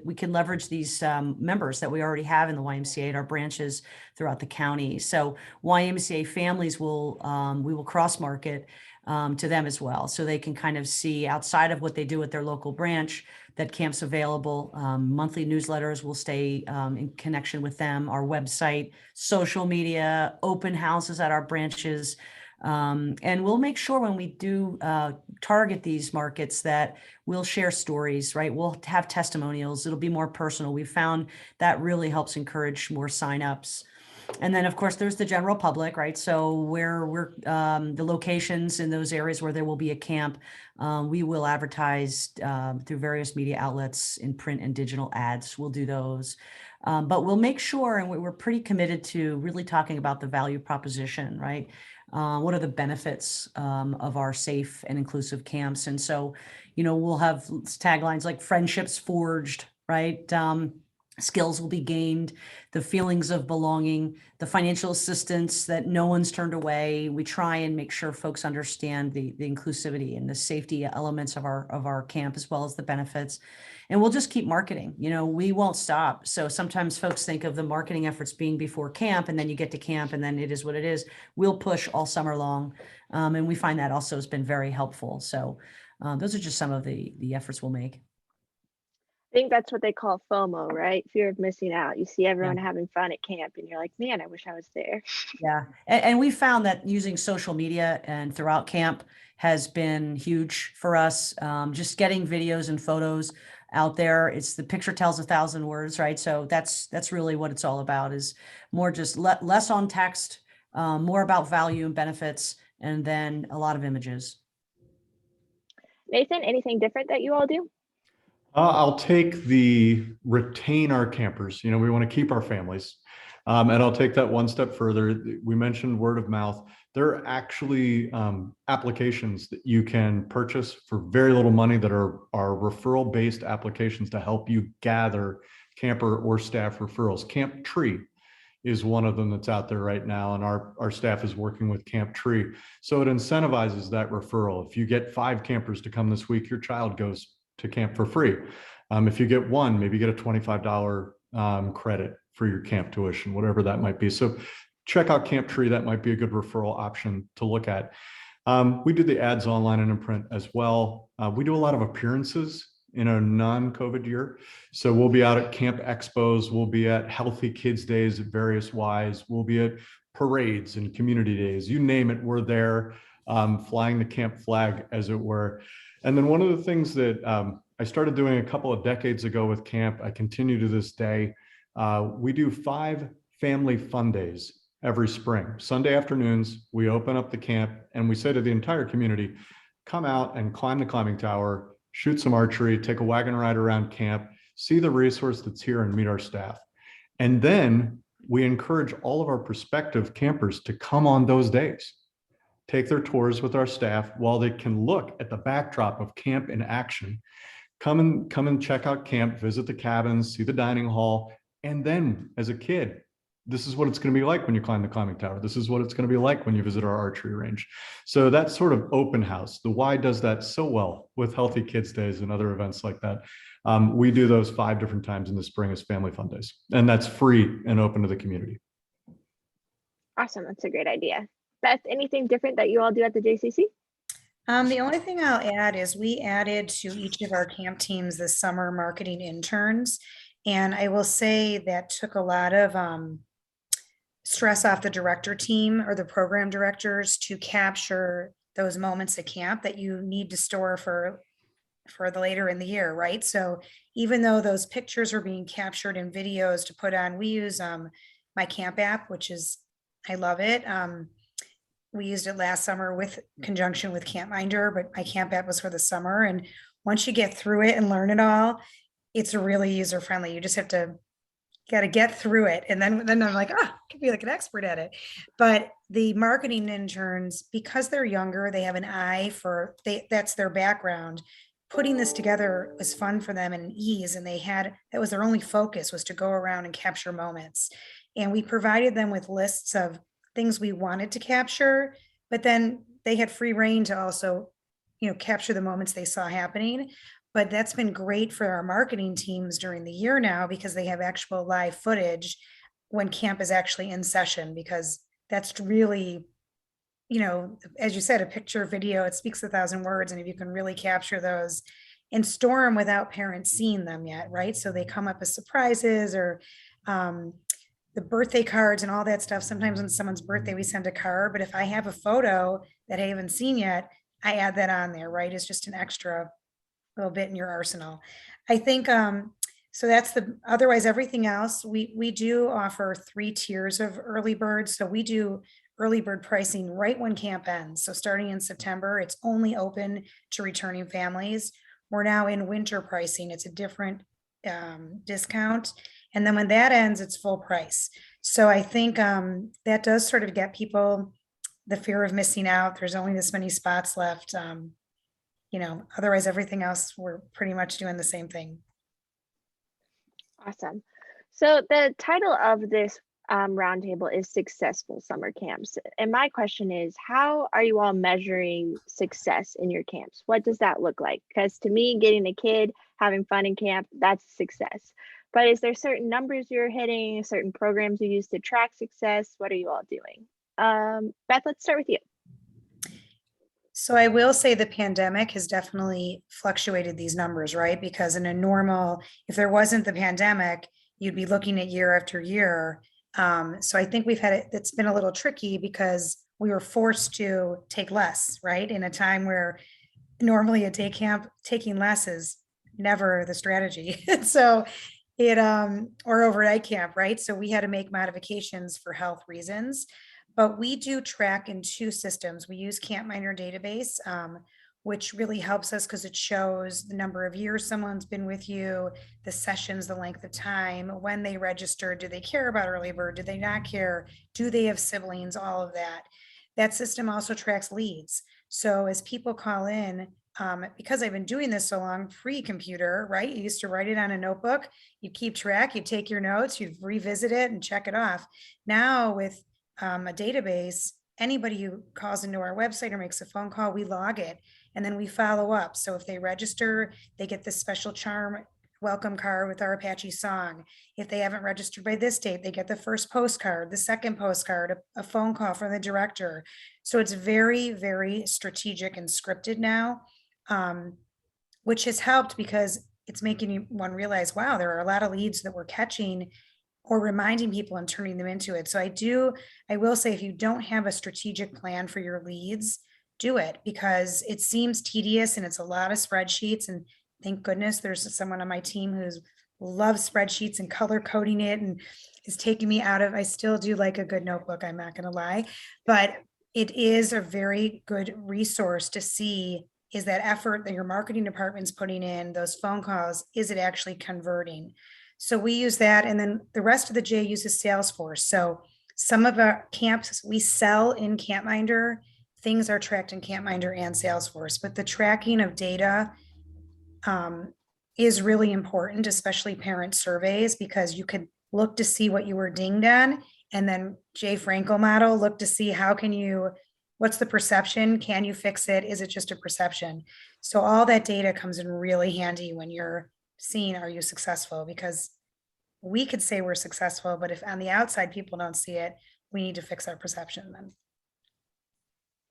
we can leverage these members that we already have in the YMCA at our branches throughout the county. So YMCA families we will cross market to them as well. So they can kind of see outside of what they do at their local branch that camp's available. Monthly newsletters will stay in connection with them, our website, social media, open houses at our branches. And we'll make sure when we do target these markets that we'll share stories, right? We'll have testimonials. It'll be more personal. We found that really helps encourage more signups. And then, of course, there's the general public, right? So where we're the locations in those areas where there will be a camp, we will advertise through various media outlets in print and digital ads. We'll do those. But we'll make sure, and we're pretty committed to really talking about the value proposition, right? What are the benefits of our safe and inclusive camps? And so, we'll have taglines like friendships forged, right? Skills will be gained, the feelings of belonging, the financial assistance that no one's turned away. We try and make sure folks understand the inclusivity and the safety elements of our camp, as well as the benefits. And we'll just keep marketing. We won't stop. So sometimes folks think of the marketing efforts being before camp, and then you get to camp and then it is what it is. We'll push all summer long. And we find that also has been very helpful. So those are just some of the efforts we'll make. I think that's what they call FOMO, right? Fear of missing out. You see everyone having fun at camp and you're like, man, I wish I was there. Yeah. And we found that using social media and throughout camp has been huge for us. Just getting videos and photos out there. It's the picture tells 1,000 words, right? So that's really what it's all about, is more just less on text, more about value and benefits, and then a lot of images. Nathan, anything different that you all do? I'll take the retain our campers. We want to keep our families. And I'll take that one step further. We mentioned word of mouth. There are actually applications that you can purchase for very little money that are referral-based applications to help you gather camper or staff referrals. Camp Tree is one of them that's out there right now, and our staff is working with Camp Tree. So it incentivizes that referral. If you get 5 campers to come this week, your child goes to camp for free. If you get one, maybe get a $25 credit for your camp tuition, whatever that might be. So check out Camp Tree. That might be a good referral option to look at. We do the ads online and in print as well. We do a lot of appearances in a non-COVID year. So we'll be out at camp expos, we'll be at Healthy Kids Days at various Ys, we'll be at parades and community days, you name it, we're there, flying the camp flag, as it were. And then one of the things that I started doing a couple of decades ago with camp, I continue to this day, we do 5 family fun days every spring. Sunday afternoons, we open up the camp and we say to the entire community, come out and climb the climbing tower, shoot some archery, take a wagon ride around camp, see the resource that's here and meet our staff. And then we encourage all of our prospective campers to come on those days, take their tours with our staff while they can look at the backdrop of camp in action. Come and check out camp, visit the cabins, see the dining hall. And then as a kid, this is what it's going to be like when you climb the climbing tower. This is what it's going to be like when you visit our archery range. So that sort of open house, the Y does that so well with Healthy Kids Days and other events like that. We do those 5 different times in the spring as family fun days, and that's free and open to the community. Awesome. That's a great idea. Beth, anything different that you all do at the JCC? The only thing I'll add is we added to each of our camp teams this summer marketing interns. And I will say that took a lot of stress off the director team or the program directors to capture those moments at camp that you need to store for the later in the year, right? So even though those pictures are being captured in videos to put on, we use my camp app, which is, I love it. We used it last summer with conjunction with Campminder, but my camp app was for the summer. And once you get through it and learn it all, it's really user friendly. You just have to get through it. And then I'm like, I could be like an expert at it. But the marketing interns, because they're younger, they have an eye for, that's their background. Putting this together was fun for them and ease. And that was their only focus, was to go around and capture moments. And we provided them with lists of things we wanted to capture, but then they had free reign to also, capture the moments they saw happening. But that's been great for our marketing teams during the year now, because they have actual live footage when camp is actually in session, because that's really, as you said, a picture, video, it speaks 1,000 words. And if you can really capture those and store them without parents seeing them yet, right? So they come up as surprises, or the birthday cards and all that stuff. Sometimes on someone's birthday, we send a card, but if I have a photo that I haven't seen yet, I add that on there, right? It's just an extra little bit in your arsenal. I think, so that's otherwise everything else, we do offer 3 tiers of early bird. So we do early bird pricing right when camp ends. So starting in September, it's only open to returning families. We're now in winter pricing. It's a different discount. And then when that ends, it's full price. So I think that does sort of get people the fear of missing out. There's only this many spots left. Otherwise everything else, we're pretty much doing the same thing. Awesome. So the title of this roundtable is Successful Summer Camps. And my question is, how are you all measuring success in your camps? What does that look like? Because to me, getting a kid, having fun in camp, that's success. But is there certain numbers you're hitting, certain programs you use to track success? What are you all doing? Beth, let's start with you. So I will say the pandemic has definitely fluctuated these numbers, right? Because in a normal, if there wasn't the pandemic, you'd be looking at year after year. So I think it's been a little tricky because we were forced to take less, right? In a time where normally a day camp, taking less is never the strategy. So or overnight camp, right? So we had to make modifications for health reasons. But we do track in 2 systems. We use Campminder database, which really helps us because it shows the number of years someone's been with you, the sessions, the length of time, when they registered, do they care about early bird, do they not care, do they have siblings, all of that. That system also tracks leads. So as people call in, because I've been doing this so long, pre-computer, right? You used to write it on a notebook, you keep track, you take your notes, you revisit it and check it off. Now with a database, anybody who calls into our website or makes a phone call, we log it and then we follow up. So if they register, they get this special charm welcome card with our Apachi song. If they haven't registered by this date, they get the first postcard, the second postcard, a phone call from the director. So it's very, very strategic and scripted now, which has helped because it's making one realize, wow, there are a lot of leads that we're catching or reminding people and turning them into it. So I will say, if you don't have a strategic plan for your leads, do it, because it seems tedious and it's a lot of spreadsheets. And thank goodness there's someone on my team who's loves spreadsheets and color coding it and is taking me out of, I still do like a good notebook, I'm not going to lie, but it is a very good resource to see, is that effort that your marketing department's putting in, those phone calls, is it actually converting? So we use that. And then the rest of the J uses Salesforce. So some of our camps we sell in CampMinder, things are tracked in CampMinder and Salesforce, but the tracking of data is really important, especially parent surveys, because you could look to see what you were dinged on. And then Jay Frankel model, look to see what's the perception? Can you fix it? Is it just a perception? So all that data comes in really handy when you're seeing, are you successful? Because we could say we're successful, but if on the outside people don't see it, we need to fix our perception then.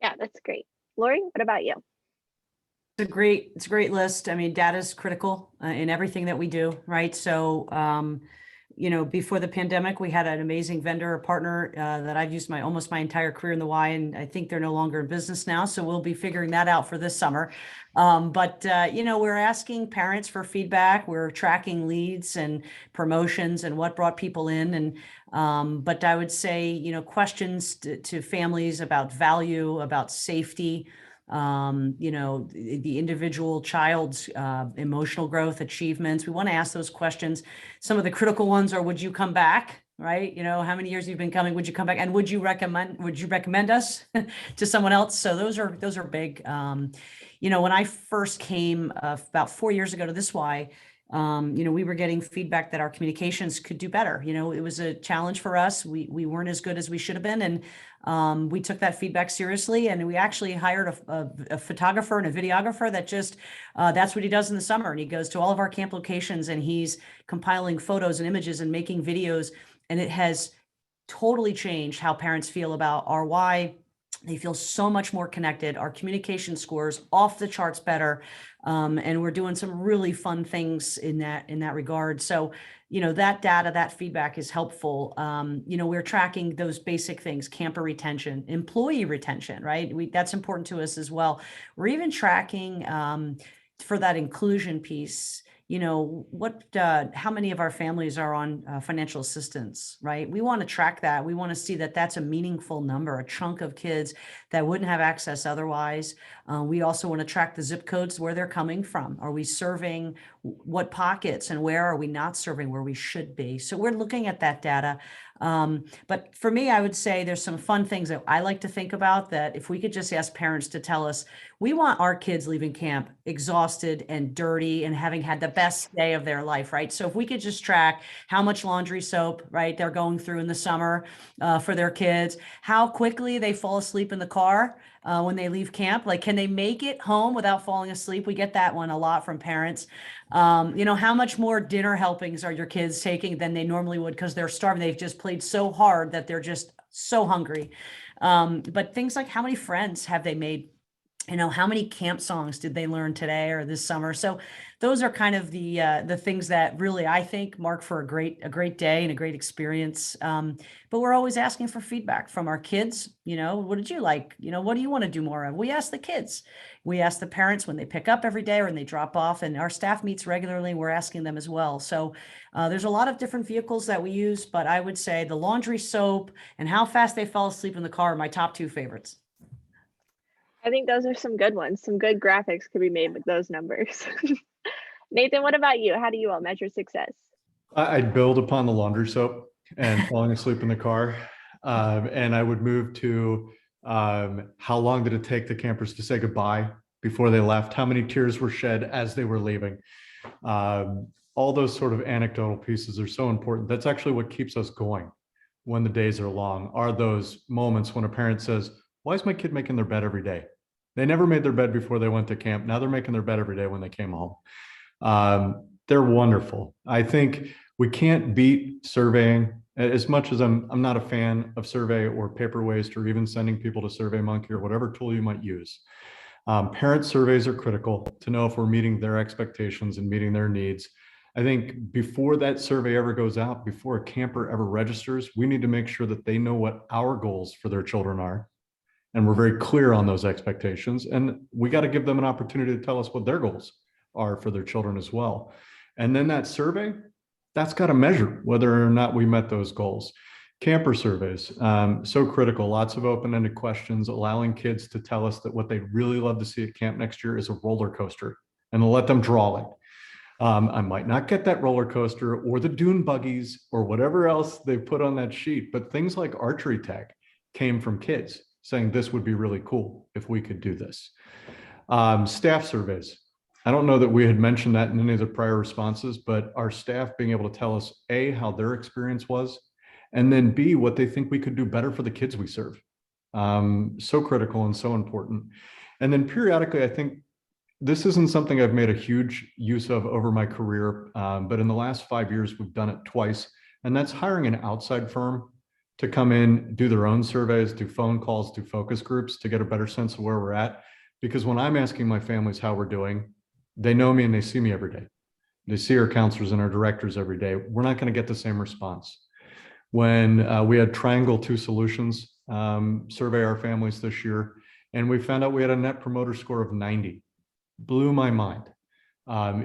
Yeah, that's great. Laurie, what about you? It's a great list. I mean, data is critical in everything that we do, right? So, before the pandemic, we had an amazing vendor or partner that I've used almost my entire career in the Y, and I think they're no longer in business now. So we'll be figuring that out for this summer. We're asking parents for feedback. We're tracking leads and promotions and what brought people in. And but I would say, questions to families about value, about safety, the individual child's emotional growth, achievements. We want to ask those questions. Some of the critical ones are, would you come back? Right? How many years you've been coming? Would you come back? And would you recommend us to someone else? So those are big. When I first came about 4 years ago to this Y, we were getting feedback that our communications could do better. It was a challenge for us. We weren't as good as we should have been. And we took that feedback seriously. And we actually hired a photographer and a videographer that that's what he does in the summer. And he goes to all of our camp locations and he's compiling photos and images and making videos. And it has totally changed how parents feel about our Y. They feel so much more connected. Our communication scores off the charts better. And we're doing some really fun things in that regard. So, that data, that feedback is helpful. We're tracking those basic things, camper retention, employee retention, right? That's important to us as well. We're even tracking for that inclusion piece, how many of our families are on financial assistance, right? We want to track that. We want to see that that's a meaningful number, a chunk of kids that wouldn't have access otherwise. We also want to track the zip codes where they're coming from. Are we serving what pockets, and where are we not serving where we should be? So we're looking at that data. But for me, I would say there's some fun things that I like to think about, that if we could just ask parents to tell us, we want our kids leaving camp exhausted and dirty and having had the best day of their life, right? So if we could just track how much laundry soap, right, they're going through in the summer for their kids, how quickly they fall asleep in the car when they leave camp, like, can they make it home without falling asleep? We get that one a lot from parents. How much more dinner helpings are your kids taking than they normally would because they're starving? They've just played so hard that they're just so hungry. But things like, how many friends have they made? How many camp songs did they learn today or this summer? So those are kind of the things that really, I think, mark for a great day and a great experience. But we're always asking for feedback from our kids. What did you like? What do you want to do more of? We ask the kids. We ask the parents when they pick up every day or when they drop off, and our staff meets regularly. We're asking them as well. So there's a lot of different vehicles that we use, but I would say the laundry soap and how fast they fell asleep in the car are my top two favorites. I think those are some good ones. Some good graphics could be made with those numbers. Nathan, what about you? How do you all measure success? I'd build upon the laundry soap and falling asleep in the car. And I would move to how long did it take the campers to say goodbye before they left? How many tears were shed as they were leaving? All those sort of anecdotal pieces are so important. That's actually what keeps us going when the days are long, are those moments when a parent says, why is my kid making their bed every day? They never made their bed before they went to camp. Now they're making their bed every day when they came home. They're wonderful. I think we can't beat surveying. As much as I'm not a fan of survey or paper waste or even sending people to SurveyMonkey or whatever tool you might use. Parent surveys are critical to know if we're meeting their expectations and meeting their needs. I think before that survey ever goes out, before a camper ever registers, we need to make sure that they know what our goals for their children are. And we're very clear on those expectations. And we got to give them an opportunity to tell us what their goals are for their children as well. And then that survey, that's got to measure whether or not we met those goals. Camper surveys, so critical. Lots of open-ended questions, allowing kids to tell us that what they'd really love to see at camp next year is a roller coaster, and let them draw it. I might not get that roller coaster or the dune buggies or whatever else they put on that sheet, but things like archery tag came from kids saying this would be really cool if we could do this. Staff surveys. I don't know that we had mentioned that in any of the prior responses, but our staff being able to tell us A, how their experience was, and then B, what they think we could do better for the kids we serve. So critical and so important. And then periodically, I think this isn't something I've made a huge use of over my career, but in the last 5 years, we've done it twice. And that's hiring an outside firm to come in, do their own surveys, do phone calls, do focus groups to get a better sense of where we're at. Because when I'm asking my families how we're doing, they know me and they see me every day. They see our counselors and our directors every day. We're not going to get the same response. When we had Triangle 2 Solutions survey our families this year, and we found out we had a net promoter score of 90. Blew my mind.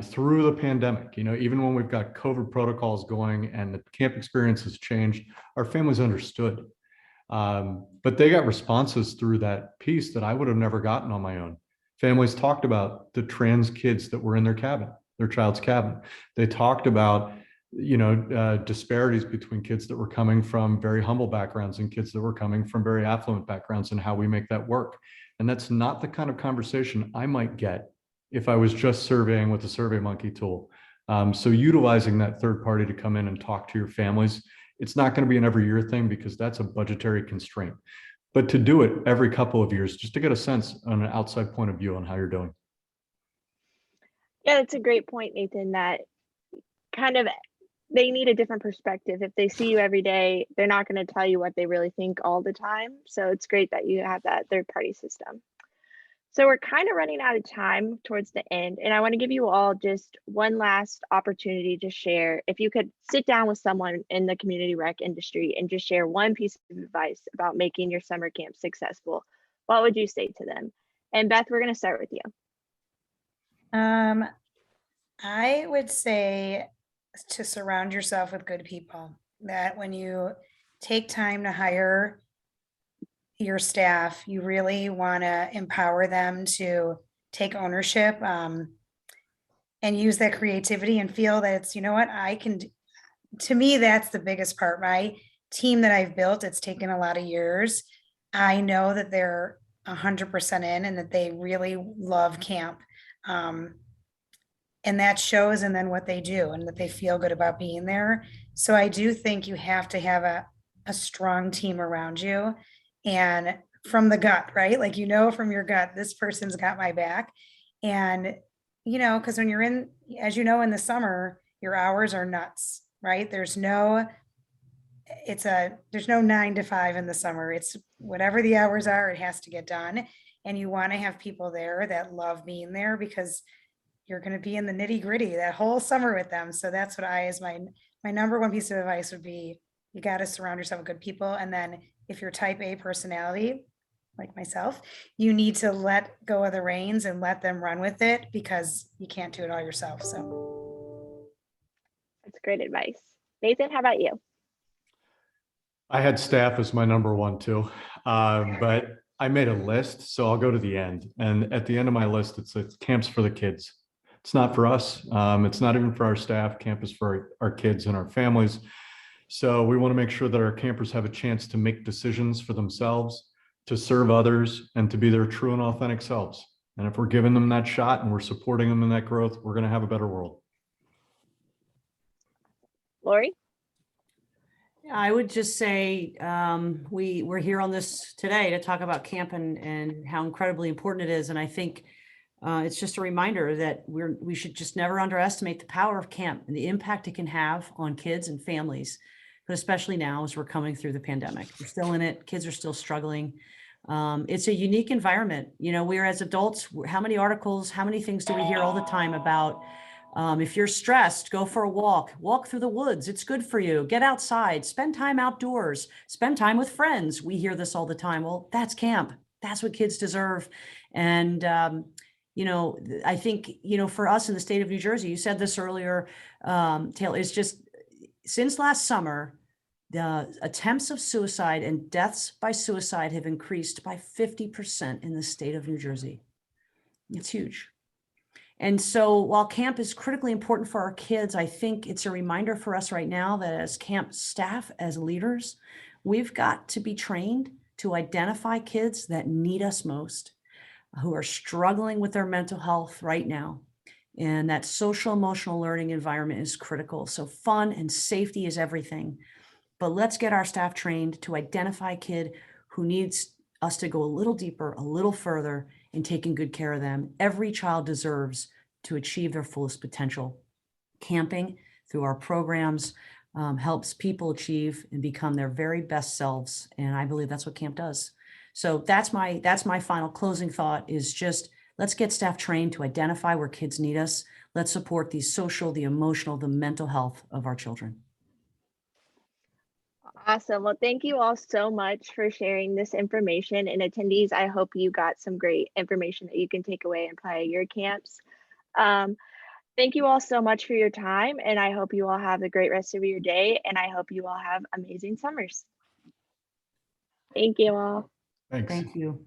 Through the pandemic, even when we've got COVID protocols going and the camp experience has changed, our families understood. But they got responses through that piece that I would have never gotten on my own. Families talked about the trans kids that were in their cabin, their child's cabin. They talked about, disparities between kids that were coming from very humble backgrounds and kids that were coming from very affluent backgrounds and how we make that work. And that's not the kind of conversation I might get if I was just surveying with the SurveyMonkey tool. So utilizing that third party to come in and talk to your families, it's not going to be an every year thing because that's a budgetary constraint. But to do it every couple of years, just to get a sense on an outside point of view on how you're doing. Yeah, that's a great point, Nathan, that kind of they need a different perspective. If they see you every day, they're not going to tell you what they really think all the time. So it's great that you have that third party system. So we're kind of running out of time towards the end, and I want to give you all just one last opportunity to share. If you could sit down with someone in the community rec industry and just share one piece of advice about making your summer camp successful, what would you say to them? And Beth, we're going to start with you. I would say to surround yourself with good people, that when you take time to hire your staff, you really want to empower them to take ownership and use that creativity and feel that it's, I can, to me, that's the biggest part. My team that I've built, it's taken a lot of years. I know that they're 100% in and that they really love camp. And that shows in then what they do and that they feel good about being there. So I do think you have to have a strong team around you. And from the gut, right? Like, from your gut, this person's got my back. And, because when you're in, as in the summer, your hours are nuts, right? There's no 9 to 5 in the summer. It's whatever the hours are, it has to get done. And you want to have people there that love being there because you're going to be in the nitty gritty that whole summer with them. So that's what my number one piece of advice would be, you got to surround yourself with good people. And then if you're type A personality, like myself, you need to let go of the reins and let them run with it because you can't do it all yourself. So that's great advice. Nathan, how about you? I had staff as my number one too, but I made a list, so I'll go to the end. And at the end of my list, it's camps for the kids. It's not for us. It's not even for our staff. Camp is for our kids and our families. So we want to make sure that our campers have a chance to make decisions for themselves, to serve others, and to be their true and authentic selves. And if we're giving them that shot and we're supporting them in that growth, we're going to have a better world. Laurie? I would just say we're here on this today to talk about camp and how incredibly important it is. And I think It's just a reminder that we should just never underestimate the power of camp and the impact it can have on kids and families, but especially now as we're coming through the pandemic. We're still in it. Kids are still struggling. It's a unique environment. You know, we're as adults, how many articles, how many things do we hear all the time about if you're stressed, go for a walk through the woods. It's good for you. Get outside, spend time outdoors, spend time with friends. We hear this all the time. Well, that's camp. That's what kids deserve. And, you know, I think, you know, for us in the state of New Jersey, you said this earlier, Taylor, it's just since last summer, the attempts of suicide and deaths by suicide have increased by 50% in the state of New Jersey. It's huge. And so while camp is critically important for our kids, I think it's a reminder for us right now that as camp staff, as leaders, we've got to be trained to identify kids that need us most, who are struggling with their mental health right now. And that social emotional learning environment is critical. So fun and safety is everything. But let's get our staff trained to identify a kid who needs us to go a little deeper, a little further in taking good care of them. Every child deserves to achieve their fullest potential. Camping through our programs helps people achieve and become their very best selves. And I believe that's what camp does. So that's my final closing thought is just, let's get staff trained to identify where kids need us. Let's support the social, the emotional, the mental health of our children. Awesome. Well, thank you all so much for sharing this information. And attendees, I hope you got some great information that you can take away and apply at your camps. Thank you all so much for your time. And I hope you all have a great rest of your day. And I hope you all have amazing summers. Thank you all. Thanks. Thank you.